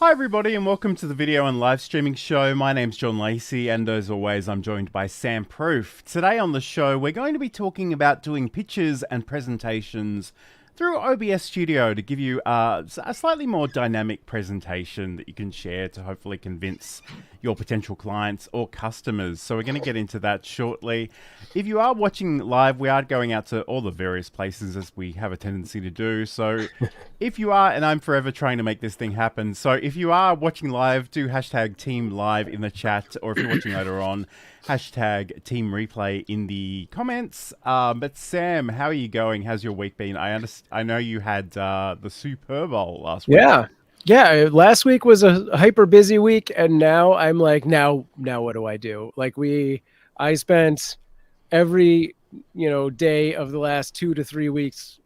Hi everybody and welcome to the video and live streaming show. My name's John Lacey and as always I'm joined by Sam Proof. Today on the show we're going to be talking about doing pitches and presentations through OBS Studio to give you a slightly more dynamic presentation that you can share to hopefully convince your potential clients or customers. So we're going to get into that shortly. If you are watching live, we are going out to all the various places as we have a tendency to do. So if you are, and I'm forever trying to make this thing happen. So if you are watching live, do hashtag team live in the chat, or if you're watching later on, hashtag team replay in the comments. But Sam, how are you going? How's your week been? I know you had the Super Bowl last week. Yeah. Last week was a hyper busy week, and now I'm like, now what do I do? Like I spent every day of the last 2 to 3 weeks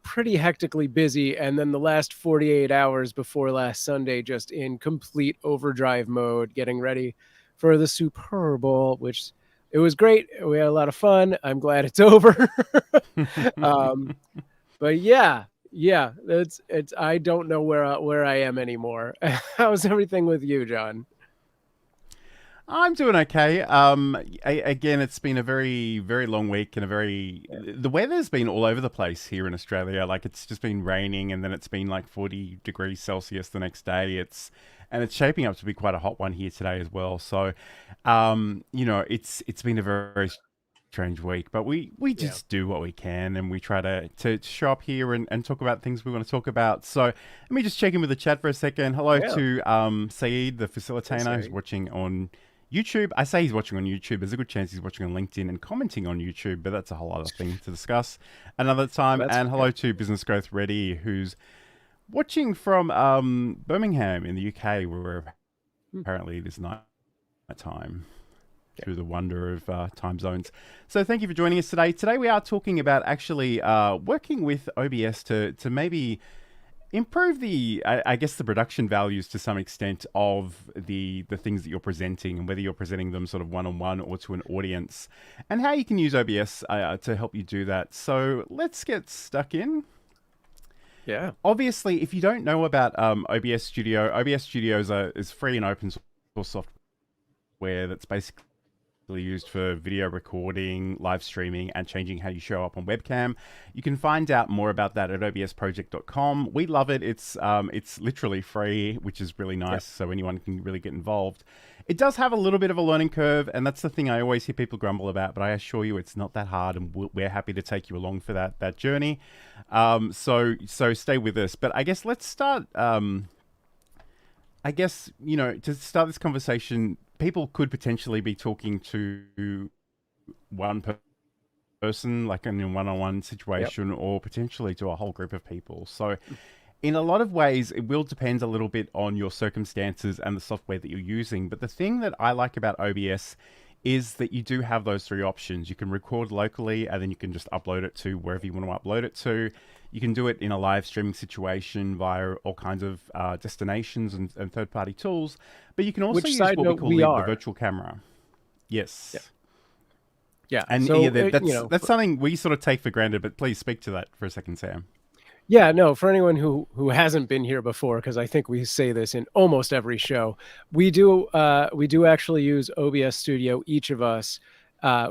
pretty hectically busy, and then the last 48 hours before last Sunday just in complete overdrive mode, getting ready for the Super Bowl, which it was great. We had a lot of fun. I'm glad it's over. But yeah, it's I don't know where I am anymore. How's everything with you, John? I'm doing okay. Again, it's been a very, very long week and the weather's been all over the place here in Australia. Like it's just been raining and then it's been like 40 degrees Celsius the next day. It's shaping up to be quite a hot one here today as well. So, it's been a very strange week, but we just do what we can and we try to show up here and talk about things we want to talk about. So let me just check in with the chat for a second. Hello to Saeed, the facilitator, who's watching on YouTube. I say he's watching on YouTube. There's a good chance he's watching on LinkedIn and commenting on YouTube, but that's a whole other thing to discuss another time. And hello to Business Growth Ready, who's watching from Birmingham in the UK, where apparently it is night time through the wonder of time zones. So thank you for joining us today. Today we are talking about actually working with OBS to maybe improve I guess the production values to some extent of the things that you're presenting, and whether you're presenting them sort of one-on-one or to an audience, and how you can use OBS to help you do that. So let's get stuck in. Yeah. Obviously, if you don't know about OBS Studio is free and open source software that's basically used for video recording, live streaming, and changing how you show up on webcam. You can find out more about that at obsproject.com. We love it. It's literally free, which is really nice, so anyone can really get involved. It does have a little bit of a learning curve, and that's the thing I always hear people grumble about, but I assure you it's not that hard, and we're happy to take you along for that journey. So stay with us. But I guess let's start, to start this conversation, people could potentially be talking to one person, like in a one-on-one situation, or potentially to a whole group of people. So in a lot of ways, it will depend a little bit on your circumstances and the software that you're using. But the thing that I like about OBS is that you do have those three options. You can record locally, and then you can just upload it to wherever you want to upload it to. You can do it in a live streaming situation via all kinds of destinations and third-party tools. But you can also use what we call the virtual camera. Yes. Yeah. And so, that's something we sort of take for granted, but please speak to that for a second, Sam. Yeah, no, for anyone who hasn't been here before, because I think we say this in almost every show, we do actually use OBS Studio, each of us,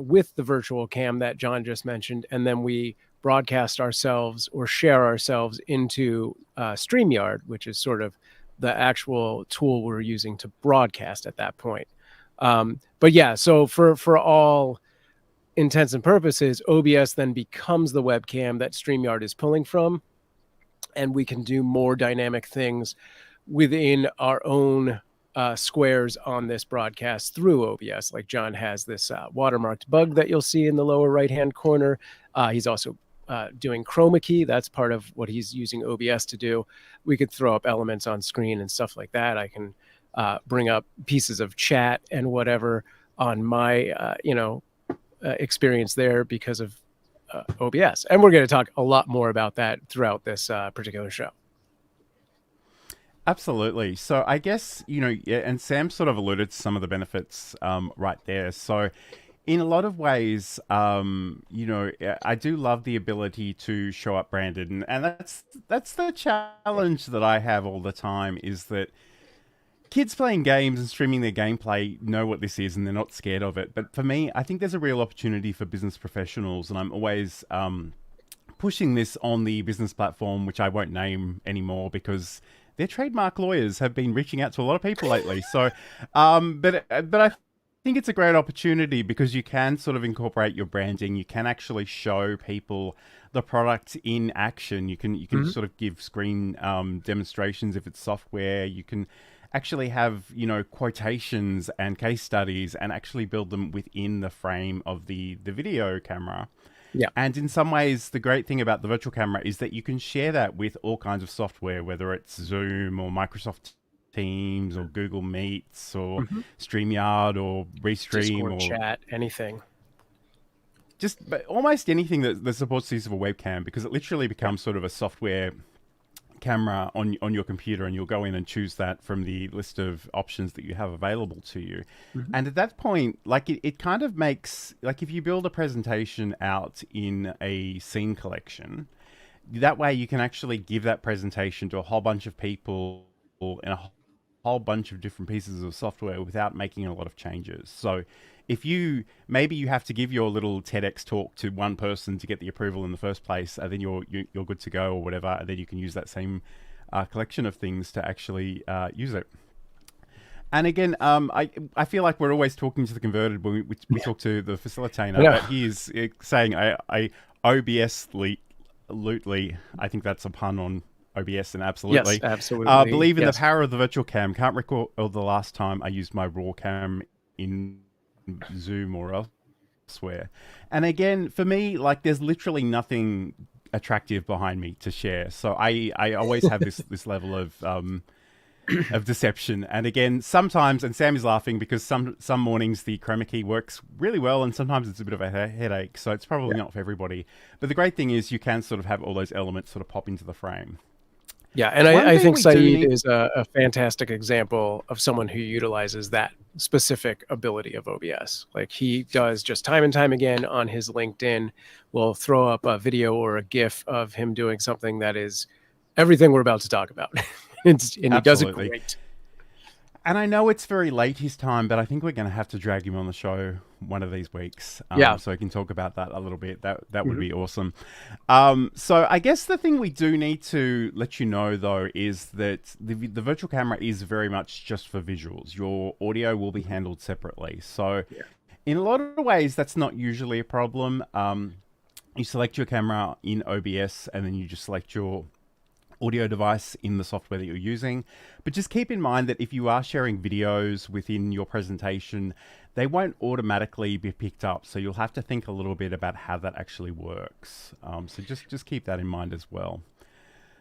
with the virtual cam that John just mentioned, and then we broadcast ourselves or share ourselves into StreamYard, which is sort of the actual tool we're using to broadcast at that point. But yeah, so for all intents and purposes, OBS then becomes the webcam that StreamYard is pulling from, and we can do more dynamic things within our own squares on this broadcast through OBS. Like John has this watermarked bug that you'll see in the lower right-hand corner. He's also doing chroma key. That's part of what he's using OBS to do. We could throw up elements on screen and stuff like that. I can bring up pieces of chat and whatever on my, experience there because of OBS. And we're going to talk a lot more about that throughout this particular show. Absolutely. So I guess, and Sam sort of alluded to some of the benefits right there. So in a lot of ways, I do love the ability to show up branded. And that's the challenge that I have all the time, is that kids playing games and streaming their gameplay know what this is and they're not scared of it. But for me, I think there's a real opportunity for business professionals, and I'm always pushing this on the business platform, which I won't name anymore because their trademark lawyers have been reaching out to a lot of people lately. So, but I think it's a great opportunity because you can sort of incorporate your branding. You can actually show people the product in action. You can sort of give screen demonstrations if it's software. You can actually have, you know, quotations and case studies and actually build them within the frame of the video camera. Yeah. And in some ways, the great thing about the virtual camera is that you can share that with all kinds of software, whether it's Zoom or Microsoft Teams or Google Meets or StreamYard or Restream Discord or chat, anything. Just almost anything that supports the use of a webcam, because it literally becomes sort of a software camera on your computer, and you'll go in and choose that from the list of options that you have available to you. And at that point, like it kind of makes, like if you build a presentation out in a scene collection, that way you can actually give that presentation to a whole bunch of people in a whole bunch of different pieces of software without making a lot of changes. So if maybe you have to give your little TEDx talk to one person to get the approval in the first place, and then you're good to go or whatever, and then you can use that same collection of things to actually use it. And again, I feel like we're always talking to the converted when we talk to the facilitator, but he is saying I OBS lootly. I think that's a pun on OBS, and absolutely. Yes, absolutely. Believe in the power of the virtual cam. Can't recall the last time I used my raw cam in Zoom or elsewhere. And again, for me, like there's literally nothing attractive behind me to share. So I always have this level of deception. And again, sometimes, and Sam is laughing because some mornings the chroma key works really well, and sometimes it's a bit of a headache. So it's probably not for everybody. But the great thing is you can sort of have all those elements sort of pop into the frame. Yeah, and I think Saeed is a fantastic example of someone who utilizes that specific ability of OBS. Like he does just time and time again on his LinkedIn, will throw up a video or a GIF of him doing something that is everything we're about to talk about. And he does it great. And I know it's very late his time, but I think we're going to have to drag him on the show one of these weeks. So he can talk about that a little bit. That would be awesome. So I guess the thing we do need to let you know, though, is that the virtual camera is very much just for visuals. Your audio will be handled separately. So in a lot of ways, that's not usually a problem. You select your camera in OBS, and then you just select your audio device in the software that you're using. But just keep in mind that if you are sharing videos within your presentation, they won't automatically be picked up. So you'll have to think a little bit about how that actually works. So just keep that in mind as well.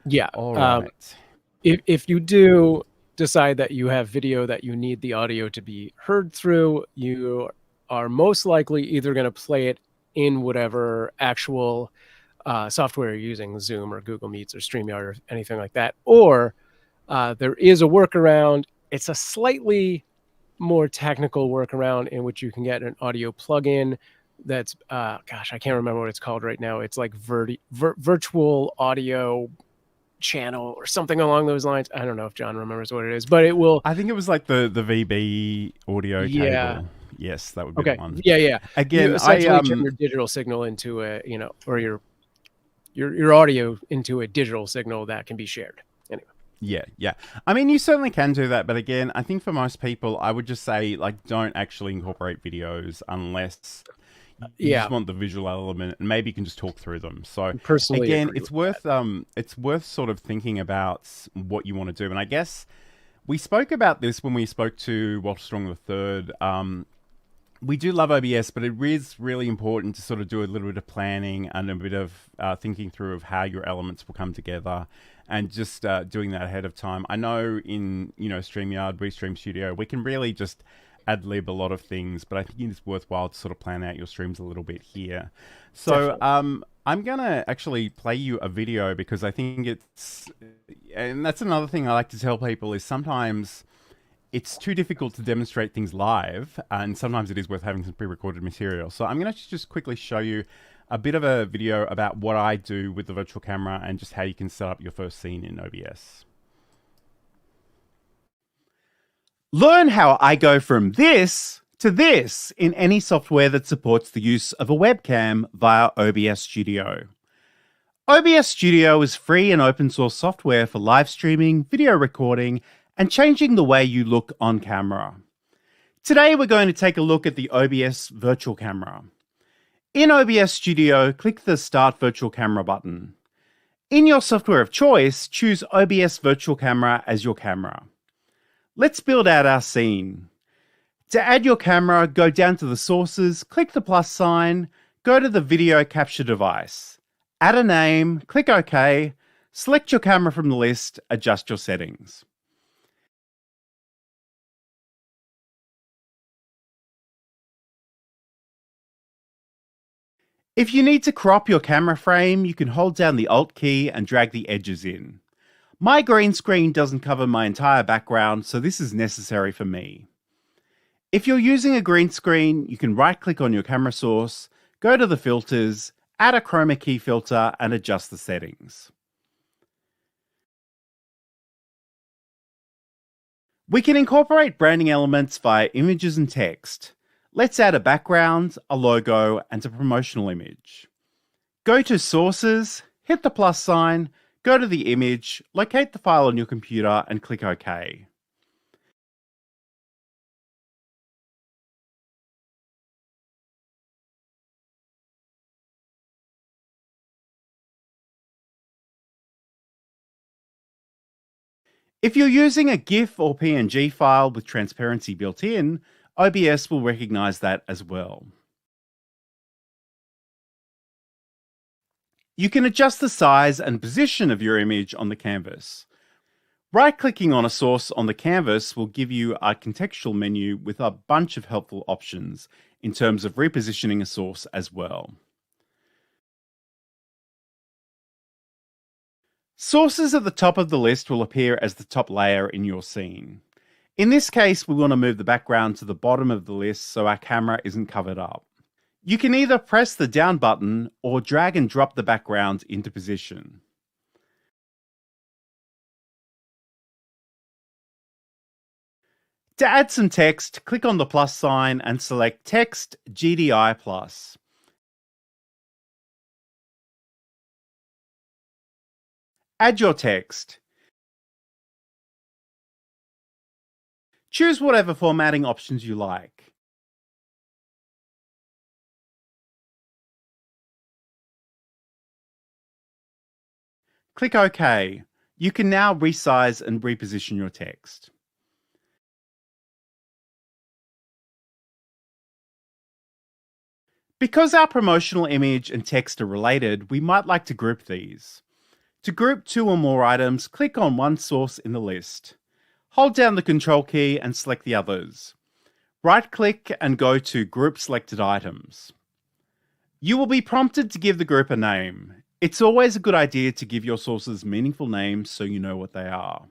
Yeah. All right. If you do decide that you have video that you need the audio to be heard through, you are most likely either going to play it in whatever actual software you're using, Zoom or Google Meets or StreamYard or anything like that. Or there is a workaround. It's a slightly more technical workaround in which you can get an audio plugin that's, gosh, I can't remember what it's called right now. It's like virtual audio channel or something along those lines. I don't know if John remembers what it is, but it will. I think it was like the VB audio cable. Yes, that would be the one. Yeah. Again, you essentially turn your digital signal into a, or your audio into a digital signal that can be shared. Anyway. Yeah. I mean, you certainly can do that. But again, I think for most people, I would just say, like, don't actually incorporate videos unless you just want the visual element, and maybe you can just talk through them. So personally, again, it's worth sort of thinking about what you want to do. And I guess we spoke about this when we spoke to Walter Strong III. We do love OBS, but it is really important to sort of do a little bit of planning and a bit of thinking through of how your elements will come together, and just doing that ahead of time. I know in StreamYard, Livestreaming Studio, we can really just ad-lib a lot of things, but I think it's worthwhile to sort of plan out your streams a little bit here. So I'm gonna actually play you a video because I think and that's another thing I like to tell people is sometimes it's too difficult to demonstrate things live, and sometimes it is worth having some pre-recorded material. So I'm going to just quickly show you a bit of a video about what I do with the virtual camera and just how you can set up your first scene in OBS. Learn how I go from this to this in any software that supports the use of a webcam via OBS Studio. OBS Studio is free and open source software for live streaming, video recording, and changing the way you look on camera. Today we're going to take a look at the OBS virtual camera. In OBS Studio, click the Start Virtual Camera button. In your software of choice, choose OBS Virtual Camera as your camera. Let's build out our scene. To add your camera, go down to the sources, click the plus sign, go to the video capture device. Add a name, click OK, select your camera from the list, adjust your settings. If you need to crop your camera frame, you can hold down the Alt key and drag the edges in. My green screen doesn't cover my entire background, so this is necessary for me. If you're using a green screen, you can right-click on your camera source, go to the filters, add a chroma key filter, and adjust the settings. We can incorporate branding elements via images and text. Let's add a background, a logo, and a promotional image. Go to Sources, hit the plus sign, go to the image, locate the file on your computer, and click OK. If you're using a GIF or PNG file with transparency built in, OBS will recognize that as well. You can adjust the size and position of your image on the canvas. Right-clicking on a source on the canvas will give you a contextual menu with a bunch of helpful options in terms of repositioning a source as well. Sources at the top of the list will appear as the top layer in your scene. In this case, we want to move the background to the bottom of the list so our camera isn't covered up. You can either press the down button or drag and drop the background into position. To add some text, click on the plus sign and select Text GDI+. Add your text. Choose whatever formatting options you like. Click OK. You can now resize and reposition your text. Because our promotional image and text are related, we might like to group these. To group two or more items, click on one source in the list. Hold down the Control key and select the others. Right-click and go to Group Selected Items. You will be prompted to give the group a name. It's always a good idea to give your sources meaningful names so you know what they are.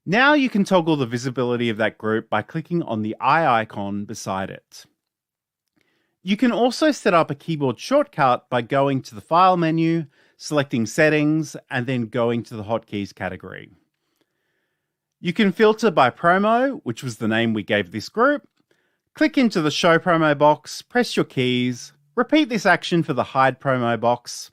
Now you can toggle the visibility of that group by clicking on the eye icon beside it. You can also set up a keyboard shortcut by going to the File menu, selecting Settings, and then going to the Hotkeys category. You can filter by promo, which was the name we gave this group. Click into the Show Promo box, press your keys, repeat this action for the Hide Promo box.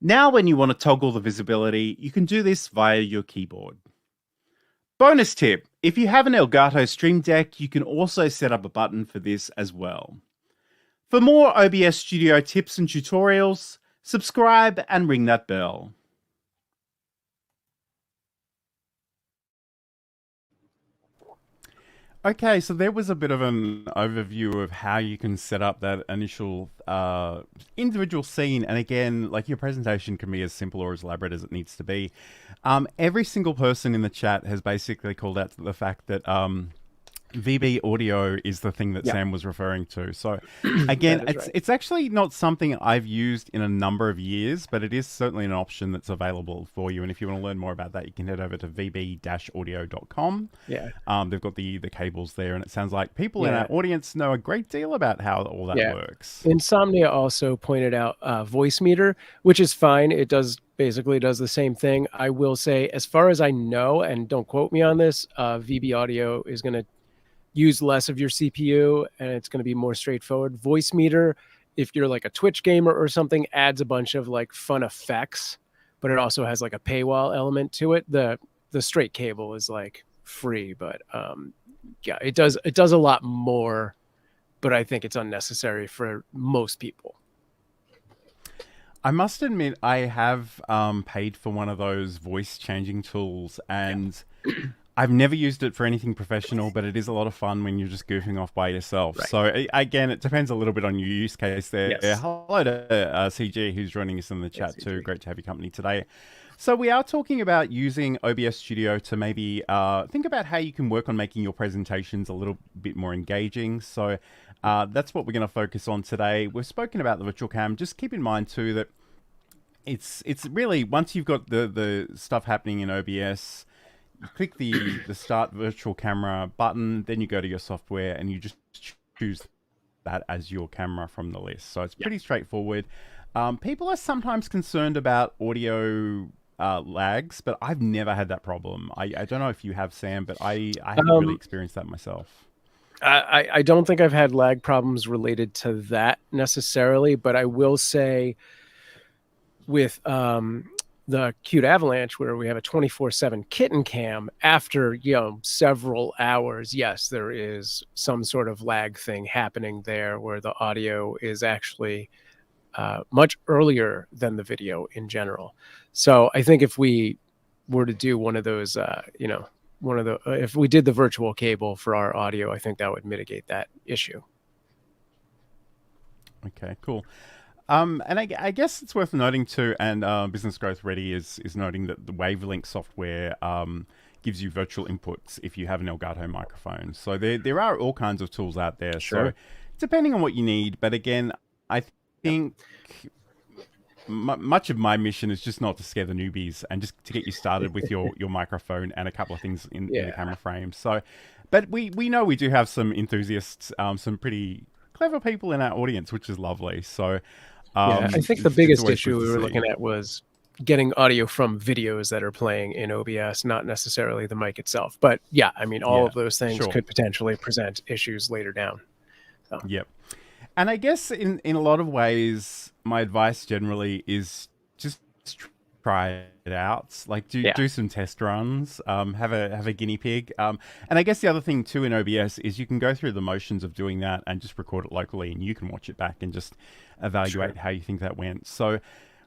Now when you want to toggle the visibility, you can do this via your keyboard. Bonus tip, if you have an Elgato Stream Deck, you can also set up a button for this as well. For more OBS Studio tips and tutorials, subscribe and ring that bell. Okay, so there was a bit of an overview of how you can set up that initial individual scene. And again, like your presentation can be as simple or as elaborate as it needs to be. Every single person in the chat has basically called out to the fact that VB audio is the thing that Yeah. Sam was referring to. So again, That is right. it's actually not something I've used in a number of years, but it is certainly an option that's available for you. And if you want to learn more about that, you can head over to vb-audio.com. Yeah. They've got the cables there, and it sounds like people in Yeah. our audience know a great deal about how all that Yeah. works. Insomnia also pointed out voice meter, which is fine. It basically does the same thing. I will say, as far as I know, and don't quote me on this, VB Audio is going to use less of your CPU, and it's going to be more straightforward. Voice meter, if you're like a Twitch gamer or something, adds a bunch of like fun effects, but it also has like a paywall element to it. The straight cable is like free, but yeah, it does a lot more, but I think it's unnecessary for most people. I must admit, I have paid for one of those voice changing tools, and I've never used it for anything professional, but it is a lot of fun when you're just goofing off by yourself. Right. So again, it depends a little bit on your use case there. Yes. Hello to CG, who's joining us in the chat too. CG. Great to have your company today. So we are talking about using OBS Studio to maybe think about how you can work on making your presentations a little bit more engaging. So that's what we're going to focus on today. We've spoken about the virtual cam. Just keep in mind too that it's really, once you've got the stuff happening in OBS, you click the start virtual camera button, then you go to your software and you just choose that as your camera from the list. So it's pretty straightforward. People are sometimes concerned about audio lags, but I've never had that problem. I don't know if you have, Sam, but I haven't really experienced that myself. I don't think I've had lag problems related to that necessarily, but I will say with the Cute Avalanche, where we have a 24/7 kitten cam, after several hours, yes, there is some sort of lag thing happening there where the audio is actually much earlier than the video in general. So I think if we were to do one of those, if we did the virtual cable for our audio, I think that would mitigate that issue. Okay, cool. And I guess it's worth noting too, and Business Growth Ready is noting that the Wavelink software gives you virtual inputs if you have an Elgato microphone. So there are all kinds of tools out there. Sure. So depending on what you need, but again, I think much of my mission is just not to scare the newbies and just to get you started with your microphone and a couple of things in the camera frame. So, but we know we do have some enthusiasts, some pretty clever people in our audience, which is lovely. So I think the biggest issue we were looking at was getting audio from videos that are playing in OBS, not necessarily the mic itself. But yeah, I mean, all of those things could potentially present issues later down. So. Yep. And I guess in a lot of ways, my advice generally is just try it out. Like do some test runs, have a guinea pig. And I guess the other thing too in OBS is you can go through the motions of doing that and just record it locally, and you can watch it back and just evaluate how you think that went. So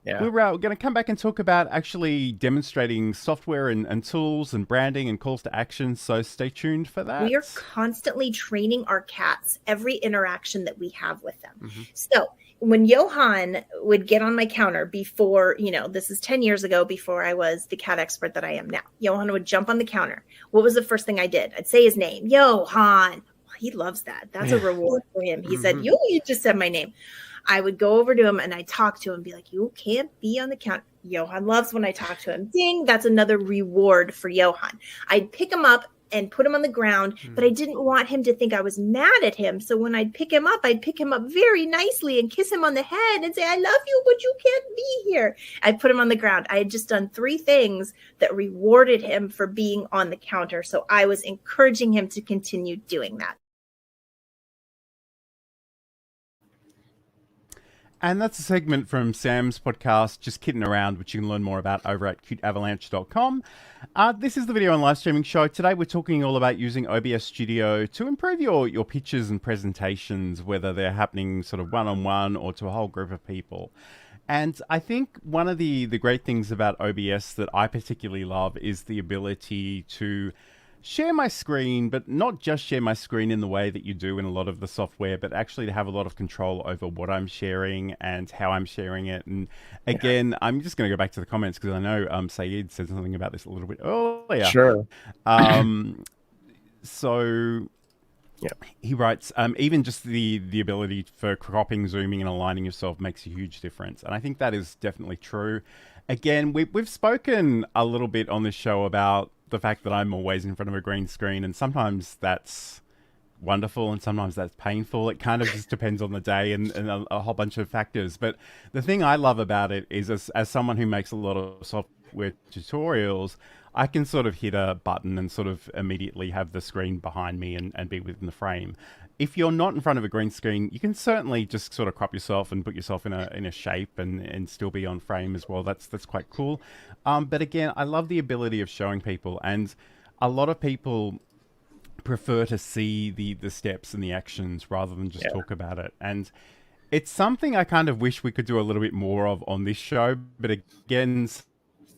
we're going to come back and talk about actually demonstrating software and tools and branding and calls to action. So stay tuned for that. We are constantly training our cats every interaction that we have with them. So when Johan would get on my counter before, this is 10 years ago, before I was the cat expert that I am now, Johan would jump on the counter. What was the first thing I did? I'd say his name, Johan. He loves that. That's a reward for him. He said, you just said my name. I would go over to him and I talk to him and be like, you can't be on the counter. Johan loves when I talk to him. Ding, that's another reward for Johan. I'd pick him up and put him on the ground, but I didn't want him to think I was mad at him. So when I'd pick him up very nicely and kiss him on the head and say, I love you, but you can't be here. I'd put him on the ground. I had just done 3 things that rewarded him for being on the counter. So I was encouraging him to continue doing that. And that's a segment from Sam's podcast, Just Kidding Around, which you can learn more about over at cuteavalanche.com. This is the video and Livestreaming Show. Today we're talking all about using OBS Studio to improve your pitches and presentations, whether they're happening sort of one-on-one or to a whole group of people. And I think one of the great things about OBS that I particularly love is the ability to share my screen, but not just share my screen in the way that you do in a lot of the software, but actually to have a lot of control over what I'm sharing and how I'm sharing it. And again, I'm just going to go back to the comments because I know Saeed said something about this a little bit earlier. Sure. So He writes, even just the ability for cropping, zooming, and aligning yourself makes a huge difference. And I think that is definitely true. Again, we've spoken a little bit on this show about the fact that I'm always in front of a green screen, and sometimes that's wonderful and sometimes that's painful. It kind of just depends on the day and a whole bunch of factors. But the thing I love about it is, as someone who makes a lot of software tutorials, I can sort of hit a button and sort of immediately have the screen behind me and be within the frame. If you're not in front of a green screen, you can certainly just sort of crop yourself and put yourself in a shape and still be on frame as well. That's quite cool. But again, I love the ability of showing people, and a lot of people prefer to see the steps and the actions rather than just talk about it. And it's something I kind of wish we could do a little bit more of on this show. But again,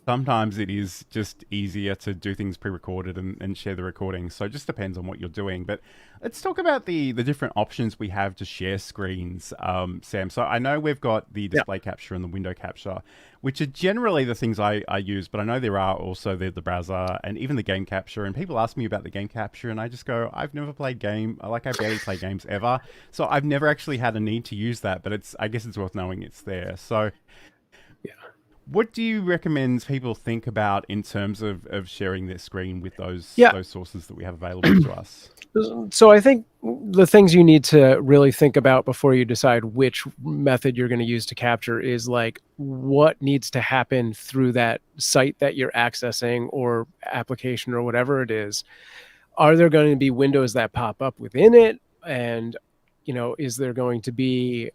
sometimes it is just easier to do things pre-recorded and share the recording. So it just depends on what you're doing. But let's talk about the different options we have to share screens, Sam. So I know we've got the display capture and the window capture, which are generally the things I use. But I know there are also the browser and even the game capture. And people ask me about the game capture, and I just go, I've never played game. I barely play games ever. So I've never actually had a need to use that. But I guess it's worth knowing it's there. So what do you recommend people think about in terms of sharing their screen with those sources that we have available to us? So I think the things you need to really think about before you decide which method you're going to use to capture is like what needs to happen through that site that you're accessing or application or whatever it is. Are there going to be windows that pop up within it? And, is there going to be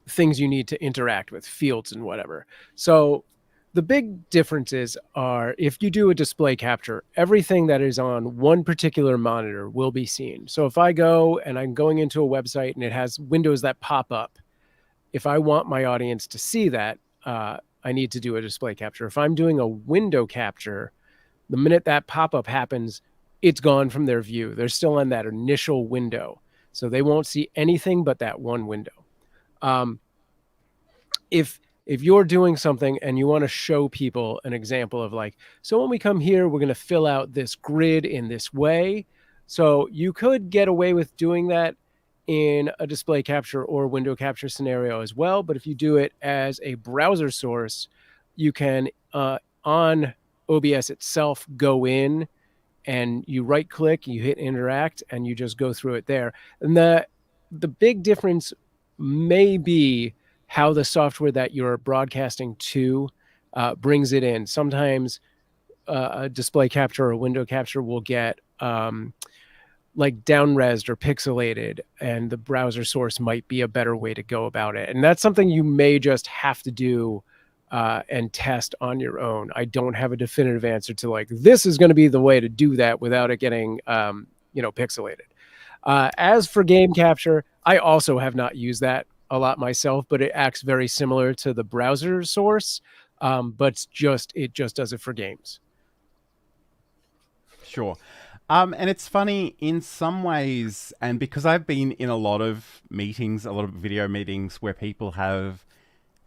things you need to interact with, fields and whatever. So the big differences are if you do a display capture, everything that is on one particular monitor will be seen. So if I go and I'm going into a website and it has windows that pop up, if I want my audience to see that, I need to do a display capture. If I'm doing a window capture, the minute that pop-up happens, it's gone from their view. They're still in that initial window. So they won't see anything but that one window. If you're doing something and you want to show people an example of like, so when we come here, we're going to fill out this grid in this way. So you could get away with doing that in a display capture or window capture scenario as well. But if you do it as a browser source, you can, on OBS itself, go in and you right click, you hit interact, and you just go through it there. And the big difference may be how the software that you're broadcasting to brings it in. Sometimes a display capture or window capture will get like down-resed or pixelated, and the browser source might be a better way to go about it. And that's something you may just have to do and test on your own. I don't have a definitive answer to like, this is going to be the way to do that without it getting pixelated. As for game capture, I also have not used that a lot myself, but it acts very similar to the browser source, but it just does it for games. Sure. And it's funny in some ways, and because I've been in a lot of meetings, a lot of video meetings where people have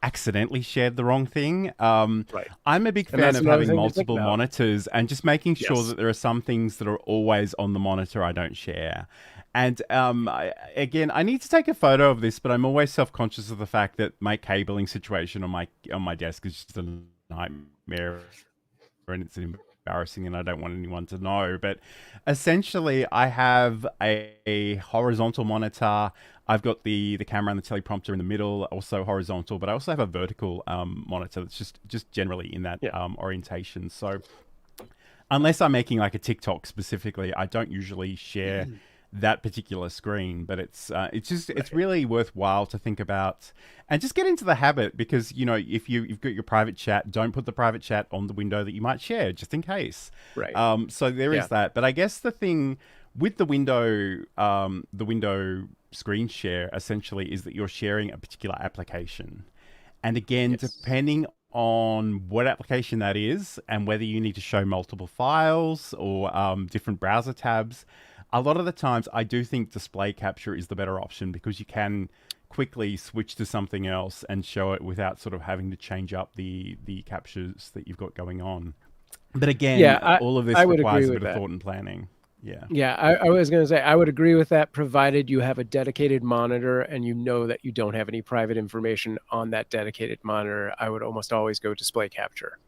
accidentally shared the wrong thing. Right. I'm a big fan of having multiple monitors and just making sure that there are some things that are always on the monitor I don't share. And I need to take a photo of this, but I'm always self-conscious of the fact that my cabling situation on my desk is just a nightmare, and it's embarrassing, and I don't want anyone to know. But essentially, I have a horizontal monitor. I've got the camera and the teleprompter in the middle, also horizontal, but I also have a vertical monitor that's just generally in that orientation. So unless I'm making like a TikTok specifically, I don't usually share that particular screen, but it's really worthwhile to think about and just get into the habit, because if you've got your private chat, don't put the private chat on the window that you might share, just in case. Right. So there is that. But I guess the thing with the window screen share essentially is that you're sharing a particular application, and again, depending on what application that is and whether you need to show multiple files or different browser tabs. A lot of the times, I do think display capture is the better option, because you can quickly switch to something else and show it without sort of having to change up the captures that you've got going on. But again, all of this requires a bit of thought and planning. Yeah, I was going to say, I would agree with that, provided you have a dedicated monitor and you know that you don't have any private information on that dedicated monitor. I would almost always go display capture.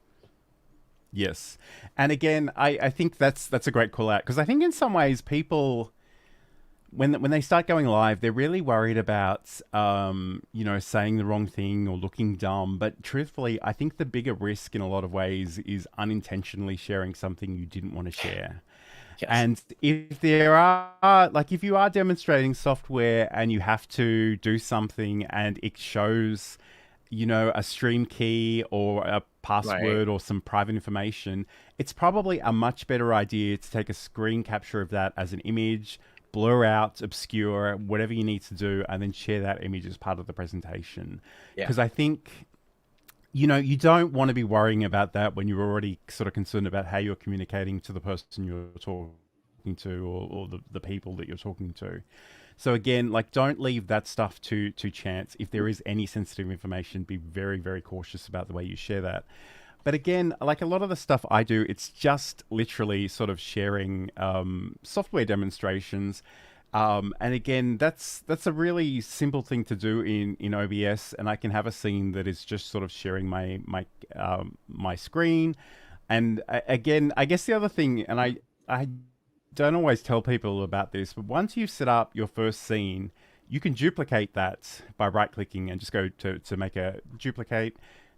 Yes. And again, I think that's a great call out, because I think in some ways people, when they start going live, they're really worried about saying the wrong thing or looking dumb. But truthfully, I think the bigger risk in a lot of ways is unintentionally sharing something you didn't want to share. Yes. And if there are, like, if you are demonstrating software and you have to do something and it shows, a stream key or a password or some private information, it's probably a much better idea to take a screen capture of that as an image, blur out, obscure, whatever you need to do, and then share that image as part of the presentation. Because I think, you don't want to be worrying about that when you're already sort of concerned about how you're communicating to the person you're talking to, or the people that you're talking to. So again, like, don't leave that stuff to chance. If there is any sensitive information, be very, very cautious about the way you share that. But again, like a lot of the stuff I do, it's just literally sort of sharing software demonstrations. And again, that's a really simple thing to do in OBS, and I can have a scene that is just sort of sharing my screen. And again, I guess the other thing, and I don't always tell people about this, but once you've set up your first scene, you can duplicate that by right-clicking and just go to make a duplicate,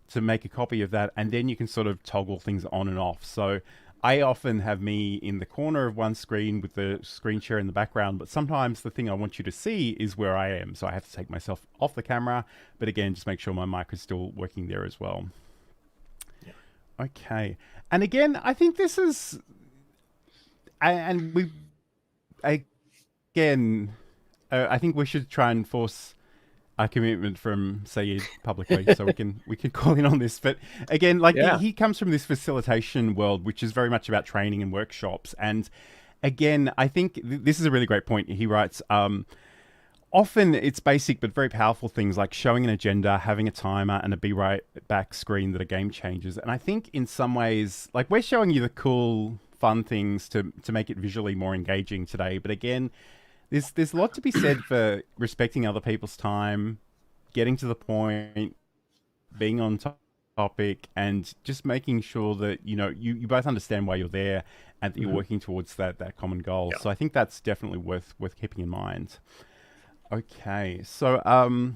to make a copy of that, and then you can sort of toggle things on and off. So I often have me in the corner of one screen with the screen share in the background, but sometimes the thing I want you to see is where I am. So I have to take myself off the camera, but again, just make sure my mic is still working there as well. Yeah. Okay. And again, I think this is, and I think we should try and force a commitment from Sayed publicly, so we can call in on this. But again, like, he comes from this facilitation world, which is very much about training and workshops. And again, I think this is a really great point. He writes, often it's basic but very powerful things like showing an agenda, having a timer, and a be right back screen that are game changers. And I think in some ways, like, we're showing you the cool, fun things to make it visually more engaging today. But again, there's a lot to be said for respecting other people's time, getting to the point, being on topic, and just making sure that you both understand why you're there and that you're working towards that common goal. So I think that's definitely worth keeping in mind. Okay, so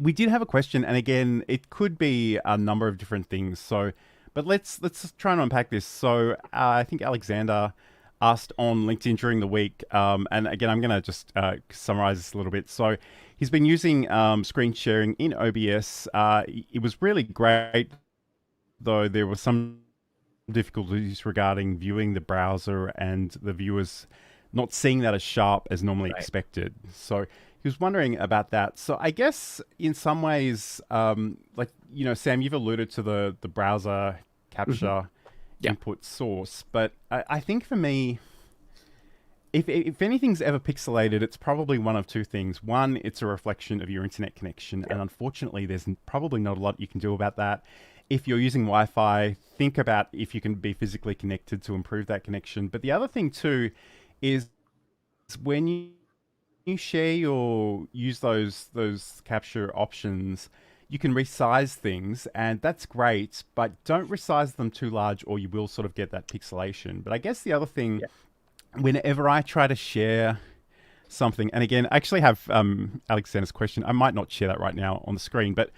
we did have a question, and again, it could be a number of different things. So, but let's try and unpack this. So I think Alexander asked on LinkedIn during the week, and again, I'm going to just summarize this a little bit. So he's been using screen sharing in OBS. It was really great, though there were some difficulties regarding viewing the browser and the viewers not seeing that as sharp as normally expected. So he was wondering about that. So I guess in some ways, like, Sam, you've alluded to the browser capture input source, but I think for me, if anything's ever pixelated, it's probably one of two things. One, it's a reflection of your internet connection, and unfortunately there's probably not a lot you can do about that. If you're using Wi-Fi, think about if you can be physically connected to improve that connection. But the other thing too is when you share or use those capture options, you can resize things, and that's great, but don't resize them too large or you will sort of get that pixelation. But I guess the other thing, whenever I try to share something, and again, I actually have Alexander's question. I might not share that right now on the screen, but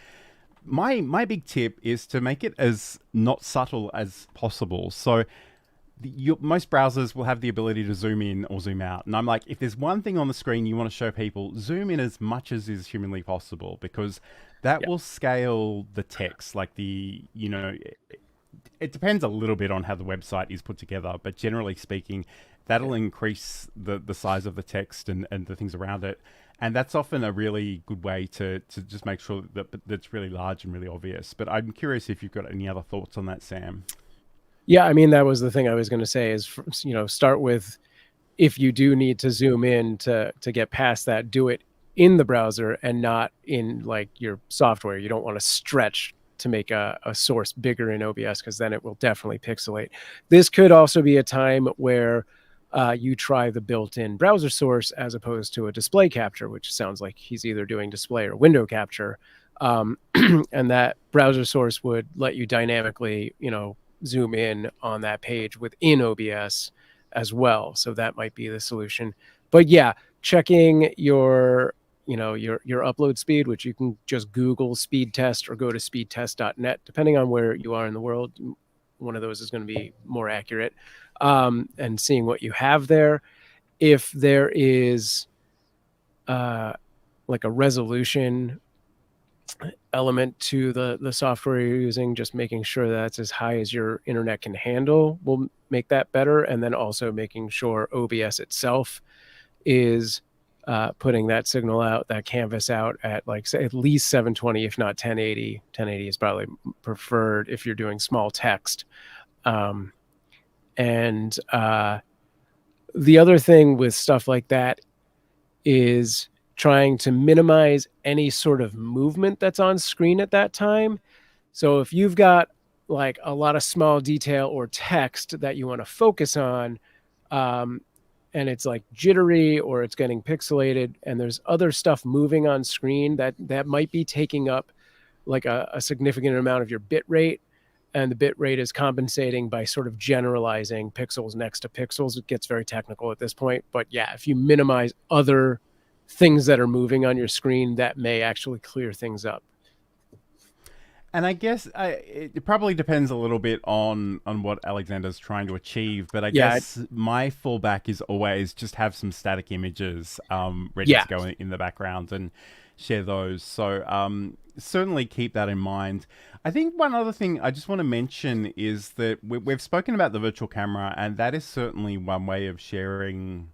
my big tip is to make it as not subtle as possible. So most browsers will have the ability to zoom in or zoom out. And I'm like, if there's one thing on the screen you want to show people, zoom in as much as is humanly possible, because that will scale the text. Like it depends a little bit on how the website is put together, but generally speaking, that'll increase the size of the text and the things around it. And that's often a really good way to just make sure that that's really large and really obvious. But I'm curious if you've got any other thoughts on that, Sam. Yeah, I mean, that was the thing I was going to say is, start with, if you do need to zoom in to get past that, do it in the browser and not in like your software. You don't want to stretch to make a source bigger in OBS, because then it will definitely pixelate. This could also be a time where you try the built-in browser source as opposed to a display capture, which sounds like he's either doing display or window capture. And that browser source would let you dynamically, zoom in on that page within OBS as well. So that might be the solution. But yeah, checking your upload speed, which you can just Google speed test or go to speedtest.net, depending on where you are in the world. One of those is going to be more accurate. And seeing what you have there. If there is like a resolution element to the software you're using, just making sure that's as high as your internet can handle will make that better. And then also making sure OBS itself is putting that signal out, that canvas out at like say at least 720, if not 1080. 1080 is probably preferred if you're doing small text. And the other thing with stuff like that is trying to minimize any sort of movement that's on screen at that time. So if you've got like a lot of small detail or text that you want to focus on, and it's like jittery or it's getting pixelated and there's other stuff moving on screen that might be taking up like a significant amount of your bit rate, and the bit rate is compensating by sort of generalizing pixels next to pixels. It gets very technical at this point, but yeah, if you minimize other things that are moving on your screen, that may actually clear things up. And I guess it probably depends a little bit on what Alexander's trying to achieve, but I guess my fallback is always just have some static images ready to go in the background and share those. So certainly keep that in mind. I think one other thing I just want to mention is that we've spoken about the virtual camera, and that is certainly one way of sharing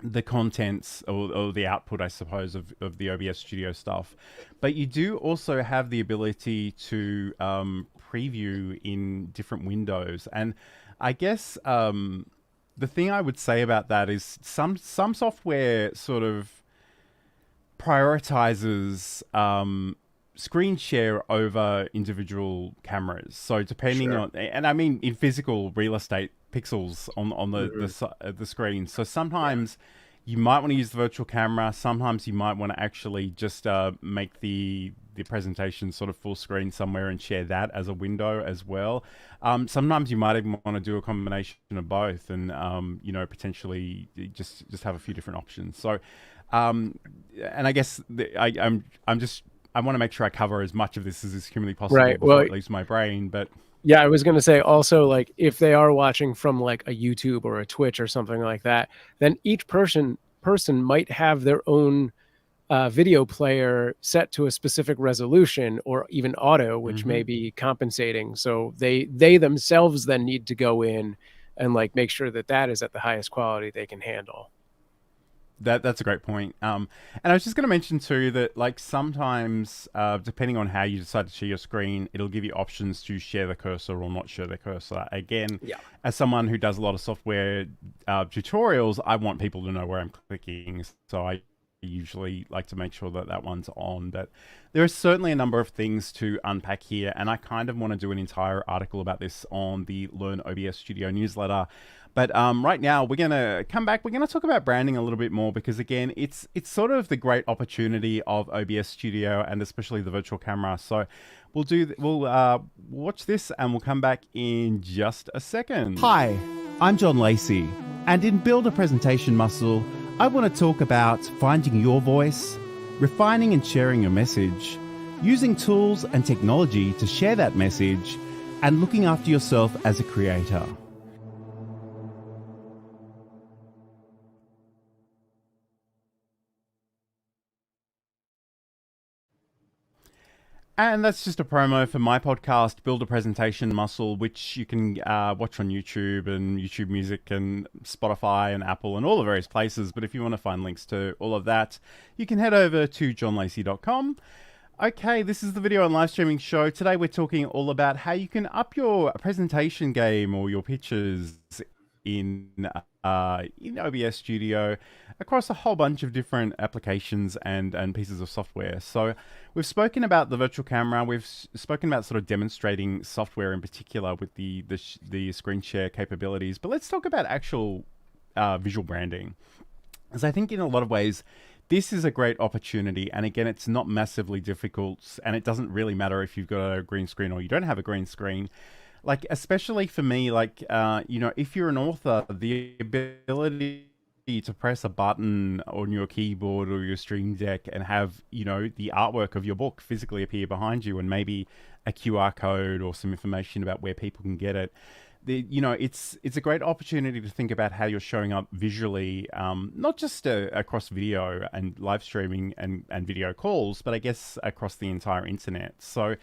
the contents or the output, I suppose, of the OBS Studio stuff. But you do also have the ability to preview in different windows. And I guess the thing I would say about that is some software sort of prioritizes screen share over individual cameras. So depending on, and I mean in physical real estate, pixels on the screen. So sometimes you might want to use the virtual camera. Sometimes you might want to actually just make the presentation sort of full screen somewhere and share that as a window as well. Sometimes you might even want to do a combination of both, and potentially just have a few different options. So, and I guess I want to make sure I cover as much of this as is humanly possible before it leaves my brain, but. Yeah, I was going to say also, like, if they are watching from like a YouTube or a Twitch or something like that, then each person might have their own video player set to a specific resolution or even auto, which may be compensating. So they themselves then need to go in and like make sure that is at the highest quality they can handle. That's a great point. And I was just going to mention too that like sometimes, depending on how you decide to share your screen, it'll give you options to share the cursor or not share the cursor. Again, as someone who does a lot of software tutorials, I want people to know where I'm clicking. So I usually like to make sure that one's on. But there are certainly a number of things to unpack here. And I kind of want to do an entire article about this on the Learn OBS Studio newsletter. But right now, we're going to come back. We're going to talk about branding a little bit more because, again, it's sort of the great opportunity of OBS Studio and especially the virtual camera. So we'll watch this and we'll come back in just a second. Hi, I'm John Lacey. And in Build a Presentation Muscle, I want to talk about finding your voice, refining and sharing your message, using tools and technology to share that message, and looking after yourself as a creator. And that's just a promo for my podcast, Build a Presentation Muscle, which you can watch on YouTube and YouTube Music and Spotify and Apple and all the various places. But if you want to find links to all of that, you can head over to johnlacey.com. Okay, this is the video and live streaming show. Today we're talking all about how you can up your presentation game or your pitches in OBS Studio across a whole bunch of different applications and pieces of software. So we've spoken about the virtual camera. We've spoken about sort of demonstrating software in particular with the screen share capabilities. But let's talk about actual visual branding. Because I think in a lot of ways, this is a great opportunity. And again, it's not massively difficult, and it doesn't really matter if you've got a green screen or you don't have a green screen. Like, especially for me, like, if you're an author, the ability to press a button on your keyboard or your Stream Deck and have, the artwork of your book physically appear behind you, and maybe a QR code or some information about where people can get it. It's a great opportunity to think about how you're showing up visually, not just across video and live streaming and video calls, but I guess across the entire internet. So,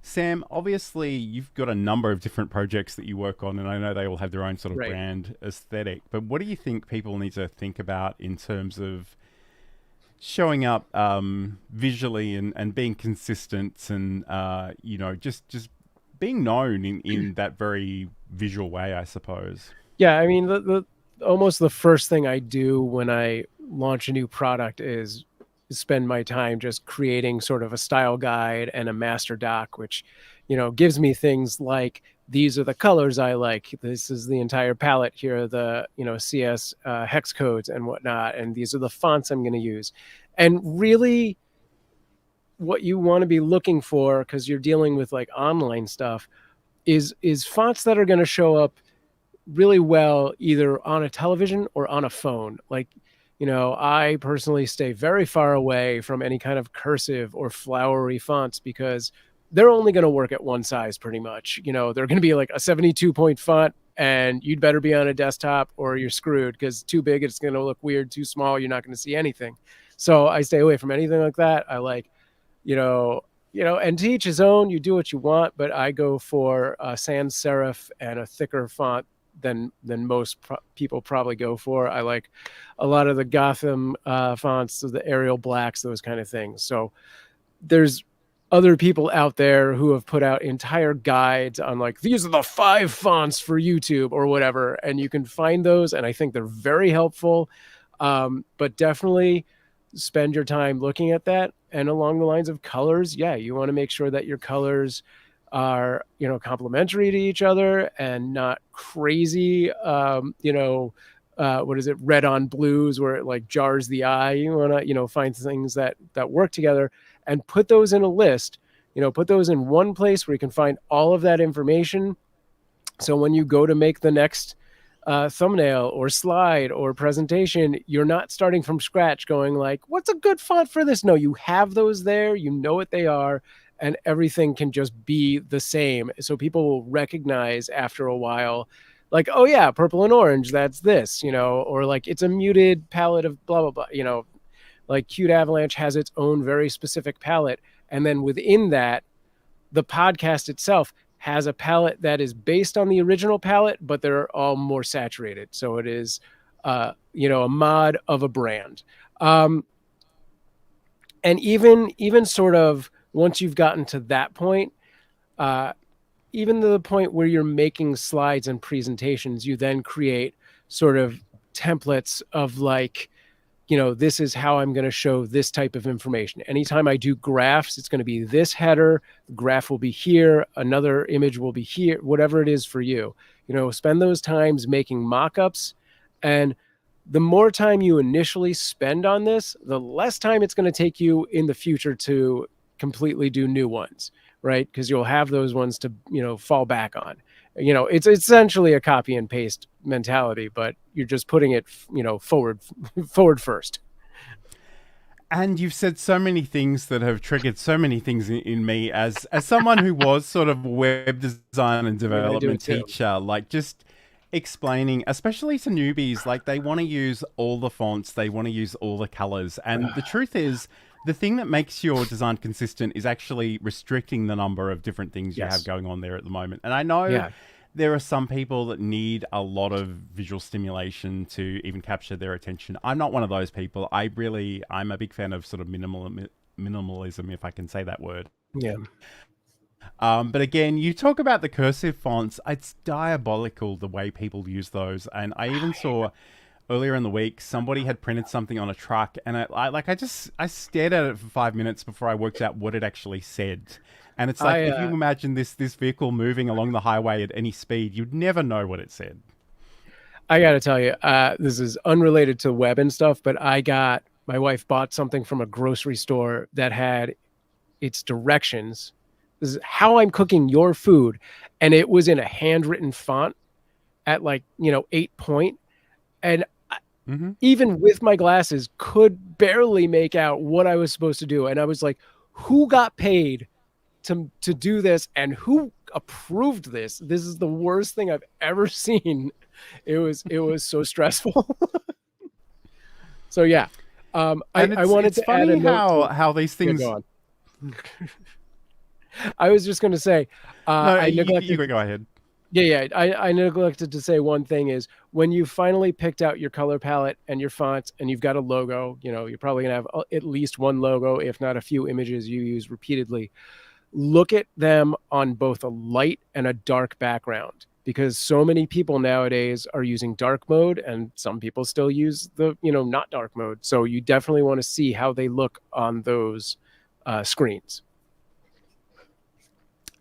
Sam, obviously you've got a number of different projects that you work on, and I know they all have their own sort of brand aesthetic, but what do you think people need to think about in terms of showing up visually and being consistent and, just being known in that very visual way, I suppose? Yeah, I mean, the almost the first thing I do when I launch a new product is spend my time just creating sort of a style guide and a master doc, which, gives me things like, these are the colors I like. This is the entire palette. Here are the, CS hex codes and whatnot. And these are the fonts I'm going to use. And really what you want to be looking for, because you're dealing with like online stuff, is fonts that are going to show up really well either on a television or on a phone. Like, I personally stay very far away from any kind of cursive or flowery fonts because they're only going to work at one size pretty much. They're going to be like a 72-point font, and you'd better be on a desktop or you're screwed, because too big, it's going to look weird. Too small, you're not going to see anything. So I stay away from anything like that. I like, and to each his own, you do what you want, but I go for a sans serif and a thicker font than most people probably go for. I like a lot of the Gotham fonts, so the Arial blacks, those kind of things. So there's other people out there who have put out entire guides on like, these are the 5 fonts for YouTube or whatever, and you can find those, and I think they're very helpful. But definitely spend your time looking at that. And along the lines of colors, you want to make sure that your colors are, complementary to each other and not crazy, what is it, red on blues, where it like jars the eye. You want to, find things that work together and put those in a list, put those in one place where you can find all of that information. So when you go to make the next thumbnail or slide or presentation, you're not starting from scratch going like, what's a good font for this? No, you have those there, what they are, and everything can just be the same. So people will recognize after a while, like, oh yeah, purple and orange, that's this, or like it's a muted palette of blah, blah, blah, like Cute Avalanche has its own very specific palette. And then within that, the podcast itself has a palette that is based on the original palette, but they're all more saturated. So it is, a mod of a brand. And even sort of once you've gotten to that point, even to the point where you're making slides and presentations, you then create sort of templates of like, this is how I'm going to show this type of information. Anytime I do graphs, it's going to be this header, the graph will be here, another image will be here, whatever it is for you. Spend those times making mock-ups, and the more time you initially spend on this, the less time it's going to take you in the future to completely do new ones, right? Because you'll have those ones to, fall back on. It's essentially a copy and paste mentality, but you're just putting it, forward first. And you've said so many things that have triggered so many things in me as someone who was sort of a web design and development teacher, like just explaining, especially to newbies, like they want to use all the fonts, they want to use all the colors. And the truth is, the thing that makes your design consistent is actually restricting the number of different things you have going on there at the moment. And I know there are some people that need a lot of visual stimulation to even capture their attention. I'm not one of those people. I'm a big fan of sort of minimalism, if I can say that word. Yeah. But again, you talk about the cursive fonts. It's diabolical the way people use those. And I even saw earlier in the week, somebody had printed something on a truck, and I stared at it for 5 minutes before I worked out what it actually said. And it's like, if you imagine this vehicle moving along the highway at any speed, you'd never know what it said. I got to tell you, this is unrelated to web and stuff, but my wife bought something from a grocery store that had its directions. This is how I'm cooking your food. And it was in a handwritten font at 8 point. And even with my glasses, could barely make out what I was supposed to do. And I was like, who got paid to do this? And who approved this? This is the worst thing I've ever seen. It was so stressful. So yeah. I wanted to add a note how these things. Go on. I was just going to say, I neglected. You go ahead. Yeah. I neglected to say one thing is when you finally picked out your color palette and your fonts and you've got a logo, you're probably going to have at least one logo, if not a few images you use repeatedly. Look at them on both a light and a dark background, because so many people nowadays are using dark mode and some people still use the, not dark mode. So you definitely want to see how they look on those screens.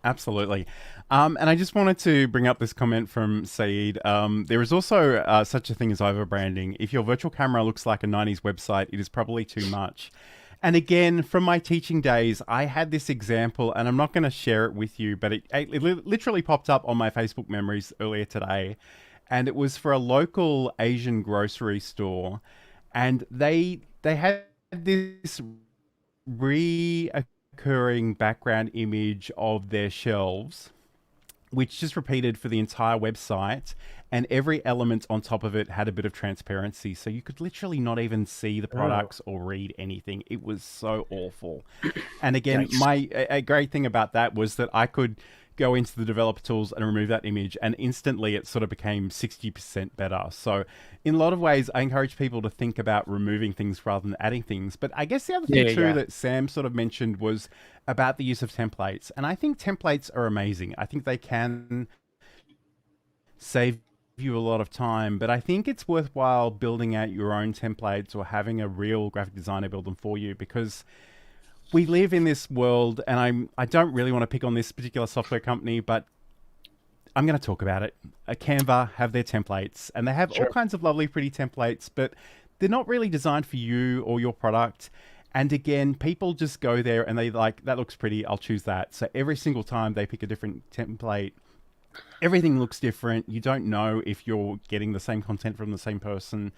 Absolutely. And I just wanted to bring up this comment from Saeed. There is also such a thing as overbranding. If your virtual camera looks like a 90s website, it is probably too much. And again, from my teaching days, I had this example, and I'm not going to share it with you, but it literally popped up on my Facebook memories earlier today. And it was for a local Asian grocery store. And they had this reoccurring background image of their shelves, which just repeated for the entire website, and every element on top of it had a bit of transparency, so you could literally not even see the products or read anything. It was so awful. And again, a great thing about that was that I could go into the developer tools and remove that image, and instantly it sort of became 60% better. So in a lot of ways, I encourage people to think about removing things rather than adding things. But I guess the other thing that Sam sort of mentioned was about the use of templates. And I think templates are amazing. I think they can save you a lot of time, but I think it's worthwhile building out your own templates or having a real graphic designer build them for you, because we live in this world, and I don't really want to pick on this particular software company, but I'm going to talk about it. Canva have their templates, and they have all kinds of lovely, pretty templates, but they're not really designed for you or your product. And again, people just go there and they like, that looks pretty, I'll choose that. So every single time they pick a different template, everything looks different. You don't know if you're getting the same content from the same person.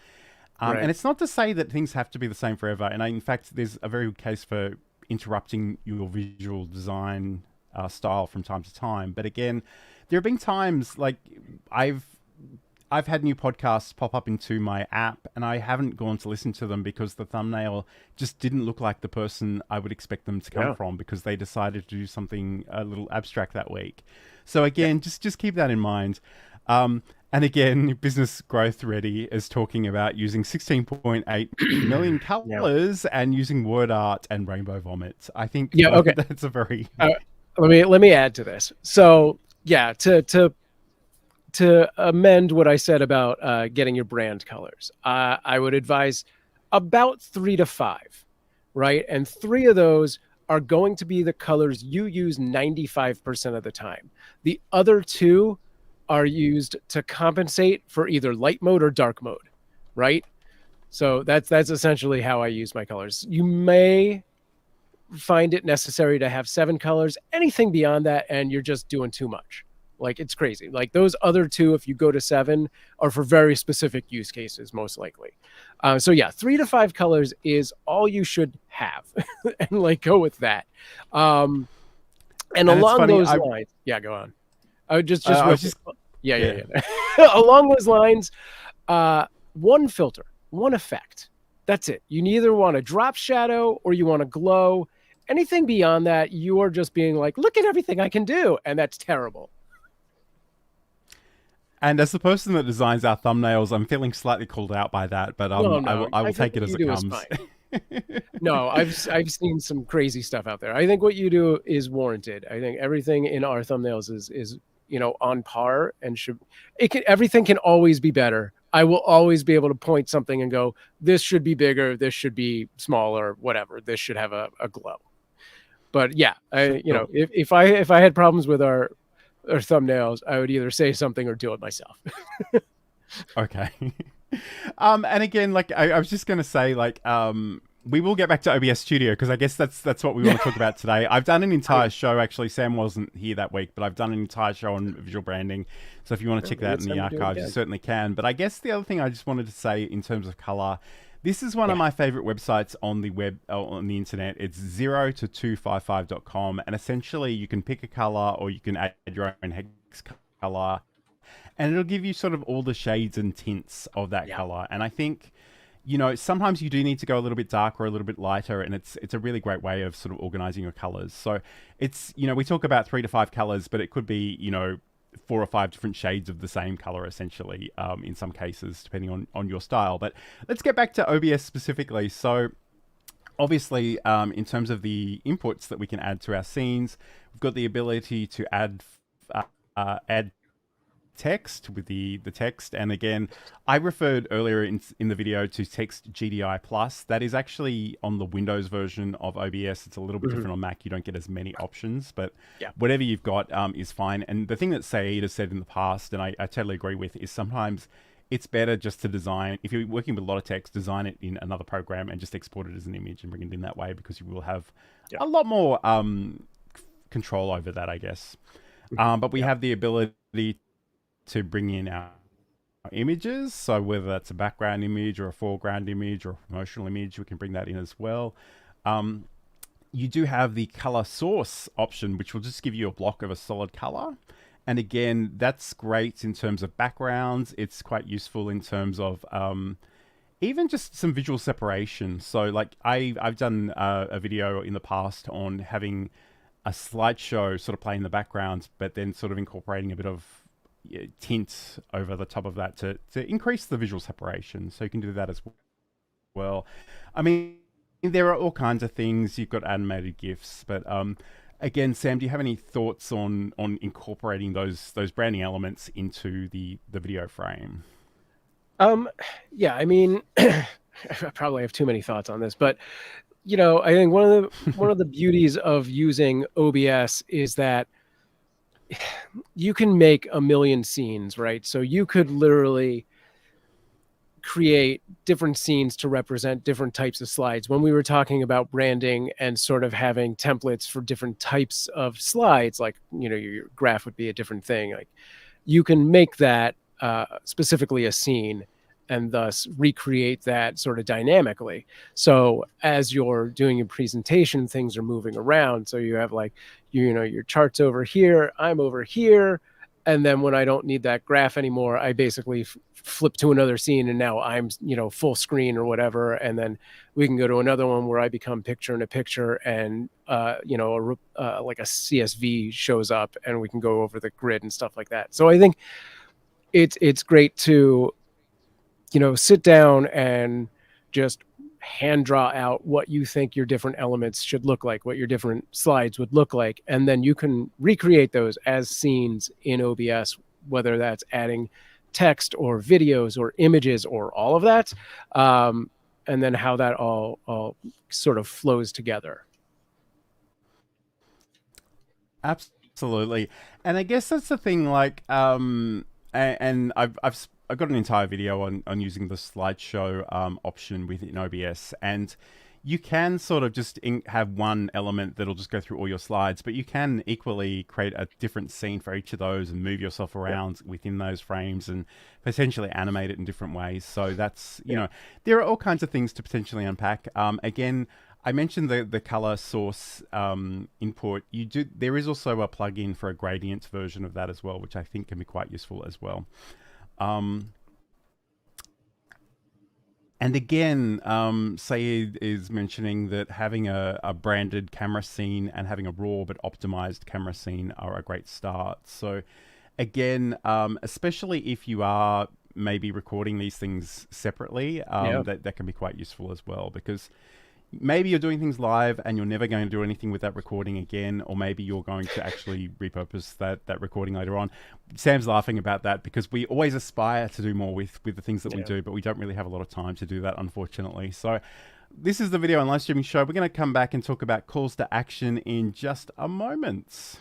And it's not to say that things have to be the same forever. And in fact, there's a very good case for interrupting your visual design style from time to time. But again, there have been times like I've had new podcasts pop up into my app, and I haven't gone to listen to them because the thumbnail just didn't look like the person I would expect them to come from, because they decided to do something a little abstract that week. So again, just keep that in mind. And again, Business Growth Ready is talking about using 16.8 million colors and using word art and rainbow vomit. I think that's a very... let me add to this. So yeah, to amend what I said about getting your brand colors, I would advise about 3 to 5, right? And 3 of those are going to be the colors you use 95% of the time. The other 2 are used to compensate for either light mode or dark mode, right? So that's essentially how I use my colors. You may find it necessary to have 7 colors. Anything beyond that, and you're just doing too much. Like, it's crazy. Like, those other 2, if you go to 7, are for very specific use cases, most likely. So yeah, 3 to 5 colors is all you should have, and like go with that. And along those lines, go on. Along those lines, one filter, one effect. That's it. You neither want to drop shadow or you want to glow. Anything beyond that, you are just being like, look at everything I can do, and that's terrible. And as the person that designs our thumbnails, I'm feeling slightly called out by that, but I will take it as it comes. No, I've seen some crazy stuff out there. I think what you do is warranted. I think everything in our thumbnails is on par, and everything can always be better. I will always be able to point something and go, this should be bigger, this should be smaller, whatever. This should have a glow. But yeah, if I had problems with our thumbnails, I would either say something or do it myself. Okay. And again, like I was just gonna say, like, we will get back to OBS Studio because I guess that's what we want to talk about today. I've done an entire show. Actually, Sam wasn't here that week, but I've done an entire show on visual branding. So if you want to check that out in the archives, you certainly can. But I guess the other thing I just wanted to say in terms of color, this is one of my favorite websites on the web, on the internet. It's 0to255.com, and essentially you can pick a color or you can add your own hex color, and it'll give you sort of all the shades and tints of that color. And I think, you know, sometimes you do need to go a little bit darker or a little bit lighter, and it's a really great way of sort of organizing your colors. So it's, you know, we talk about 3 to 5 colors, but it could be, you know, 4 or 5 different shades of the same color, essentially, in some cases, depending on your style. But let's get back to OBS specifically. So obviously, in terms of the inputs that we can add to our scenes, we've got the ability to add text with the text. And again, I referred earlier in the video to Text GDI Plus. That is actually on the Windows version of OBS. It's a little bit different on Mac. You don't get as many options, but whatever you've got is fine. And the thing that Saeed has said in the past, and I totally agree with, is sometimes it's better just to design, if you're working with a lot of text, design it in another program and just export it as an image and bring it in that way, because you will have a lot more control over that, I guess. But we have the ability to bring in our images. So whether that's a background image or a foreground image or a promotional image, we can bring that in as well. You do have the color source option, which will just give you a block of a solid color. And again, that's great in terms of backgrounds. It's quite useful in terms of even just some visual separation. So like I've done a video in the past on having a slideshow sort of play in the background, but then sort of incorporating a bit of tint over the top of that to increase the visual separation. So you can do that as well. I mean, there are all kinds of things. You've got animated GIFs, but again, Sam, do you have any thoughts on incorporating those branding elements into the video frame? Yeah, I mean, I probably have too many thoughts on this, but you know, I think one of the beauties of using OBS is that you can make a million scenes, right? So you could literally create different scenes to represent different types of slides. When we were talking about branding and sort of having templates for different types of slides, like, you know, your graph would be a different thing. Like, you can make that specifically a scene and thus recreate that sort of dynamically. So as you're doing your presentation, things are moving around. So you have like, you know, your chart's over here, I'm over here. And then when I don't need that graph anymore, I basically flip to another scene and now I'm, you know, full screen or whatever. And then we can go to another one where I become picture in a picture and, you know, like a CSV shows up and we can go over the grid and stuff like that. So I think it's great to, you know, sit down and just hand draw out what you think your different elements should look like, what your different slides would look like. And then you can recreate those as scenes in OBS, whether that's adding text or videos or images or all of that. And then how that all sort of flows together. Absolutely. And I guess that's the thing, like, and I've got an entire video on using the slideshow option within OBS, and you can sort of just have one element that'll just go through all your slides, but you can equally create a different scene for each of those and move yourself around within those frames and potentially animate it in different ways. So that's, you know, there are all kinds of things to potentially unpack. Again, I mentioned the color source input. There is also a plugin for a gradient version of that as well, which I think can be quite useful as well. And again, Saeed is mentioning that having a branded camera scene and having a raw but optimized camera scene are a great start. So again, especially if you are maybe recording these things separately, that can be quite useful as well, because maybe you're doing things live and you're never going to do anything with that recording again, or maybe you're going to actually repurpose that recording later on. Sam's laughing about that because we always aspire to do more with the things that we do, but we don't really have a lot of time to do that, unfortunately. So this is the video on Livestreaming Show. We're going to come back and talk about calls to action in just a moment.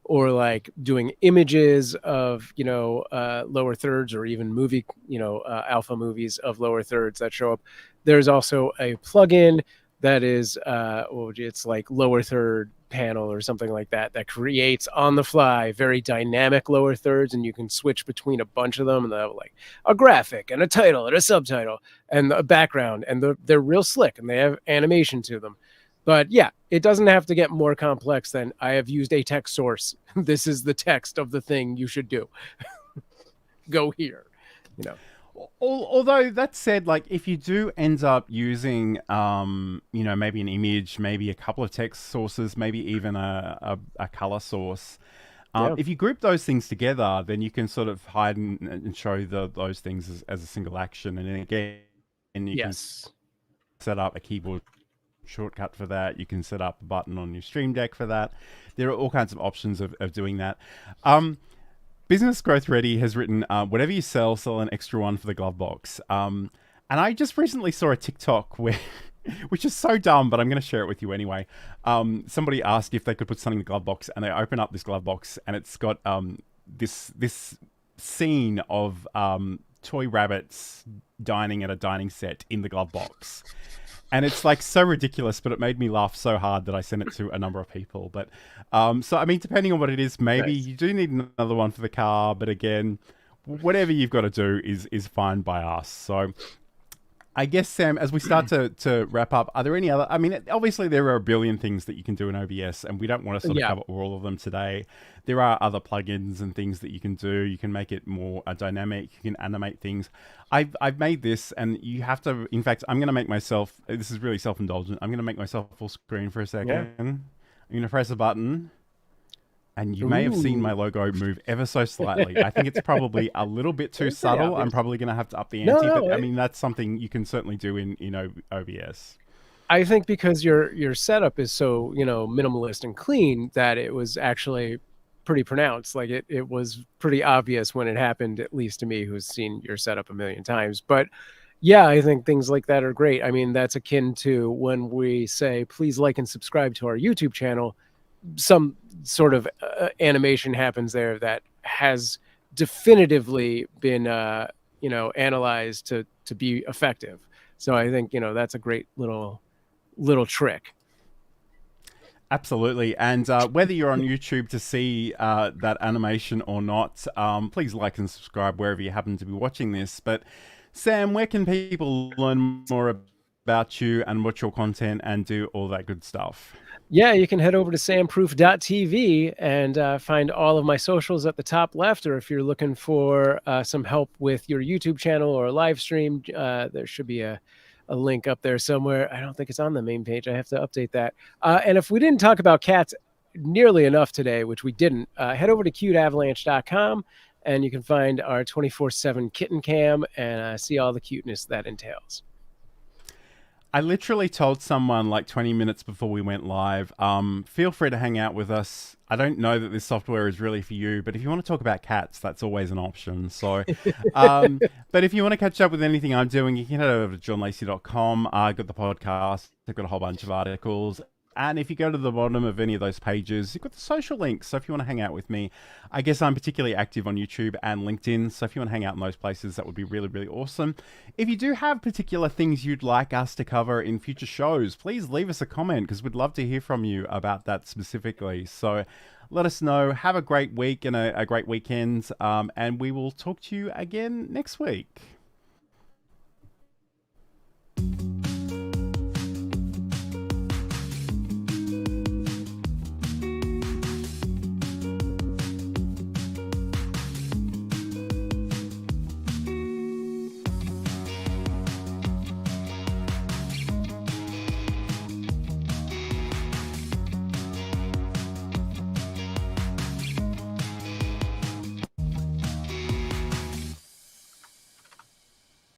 or like doing images of, lower thirds, or even movie, alpha movies of lower thirds that show up. There's also a plugin that is, it's like lower third panel or something like that, that creates on the fly very dynamic lower thirds, and you can switch between a bunch of them, and they have like a graphic and a title and a subtitle and a background, and they're real slick and they have animation to them. But yeah, it doesn't have to get more complex than I have used a text source. This is the text of the thing you should do. Go here, Although that said, like if you do end up using, maybe an image, maybe a couple of text sources, maybe even a color source, if you group those things together, then you can sort of hide and show those things as a single action. And then again, you can set up a keyboard shortcut for that. You can set up a button on your Stream Deck for that. There are all kinds of options of doing that. Business Growth Ready has written, whatever you sell an extra one for the glove box. And I just recently saw a TikTok which is so dumb, but I'm going to share it with you anyway. Somebody asked if they could put something in the glove box, and they open up this glove box, and it's got this scene of toy rabbits dining at a dining set in the glove box. And it's like so ridiculous, but it made me laugh so hard that I sent it to a number of people. But so, I mean, depending on what it is, maybe you do need another one for the car. But again, whatever you've got to do is fine by us. So I guess, Sam, as we start to wrap up, are there any other... I mean, obviously there are a billion things that you can do in OBS, and we don't want to sort of cover all of them today. There are other plugins and things that you can do. You can make it more dynamic. You can animate things. I've made this, and you have to... In fact, I'm going to make myself... This is really self-indulgent. I'm going to make myself full screen for a second. Yeah. I'm going to press a button, and you may have seen my logo move ever so slightly. I think it's probably a little bit too subtle. I'm probably going to have to up the ante, but I mean, that's something you can certainly do in OBS. I think because your setup is so, minimalist and clean, that it was actually pretty pronounced. Like it was pretty obvious when it happened, at least to me, who's seen your setup a million times. But yeah, I think things like that are great. I mean, that's akin to when we say, please like and subscribe to our YouTube channel. Some sort of animation happens there that has definitively been, analyzed to be effective. So I think, that's a great little trick. Absolutely. And whether you're on YouTube to see that animation or not, please like and subscribe wherever you happen to be watching this. But Sam, where can people learn more about you and watch your content and do all that good stuff? Yeah, you can head over to samproof.tv and find all of my socials at the top left. Or if you're looking for some help with your YouTube channel or a live stream, there should be a link up there somewhere. I don't think it's on the main page. I have to update that. And if we didn't talk about cats nearly enough today, which we didn't, head over to cuteavalanche.com and you can find our 24/7 kitten cam and see all the cuteness that entails. I literally told someone like 20 minutes before we went live, feel free to hang out with us. I don't know that this software is really for you, but if you want to talk about cats, that's always an option. So, but if you want to catch up with anything I'm doing, you can head over to johnlacey.com. I've got the podcast. I've got a whole bunch of articles. And if you go to the bottom of any of those pages, you've got the social links. So if you want to hang out with me, I guess I'm particularly active on YouTube and LinkedIn. So if you want to hang out in those places, that would be really, really awesome. If you do have particular things you'd like us to cover in future shows, please leave us a comment because we'd love to hear from you about that specifically. So let us know. Have a great week and a great weekend. And we will talk to you again next week.